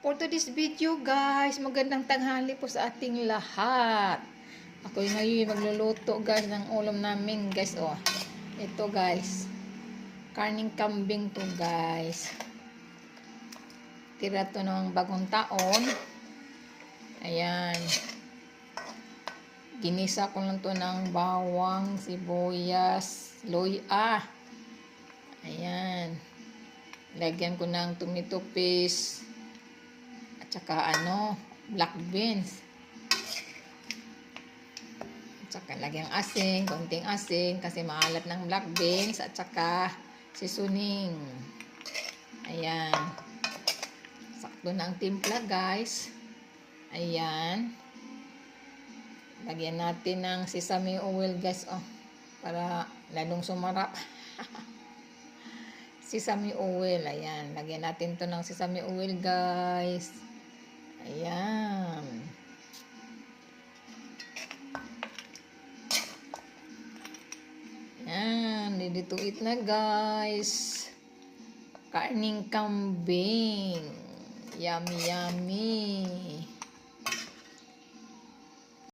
For today's video guys, magandang tanghali po sa ating lahat. Ako ngayon magluluto guys ng ulam namin guys. Oh, ito guys, karning kambing to guys. Tira to ng bagong taon. Ayan. Ginisa ko lang to ng bawang, sibuyas, luya. Ayan. Lagyan ko ng tomato paste. At saka black beans. At saka lagyan asin, konting asin kasi maalat ng black beans at saka seasoning. Ayan. Sakto na ang timpla guys. Ayan. Lagyan natin ng sesame oil guys, para lalong sumarap. Sesame oil, ayan. Lagyan natin to ng sesame oil guys. Ayan. Ayan, ready to eat na guys. Karning kambing. Yummy, yummy.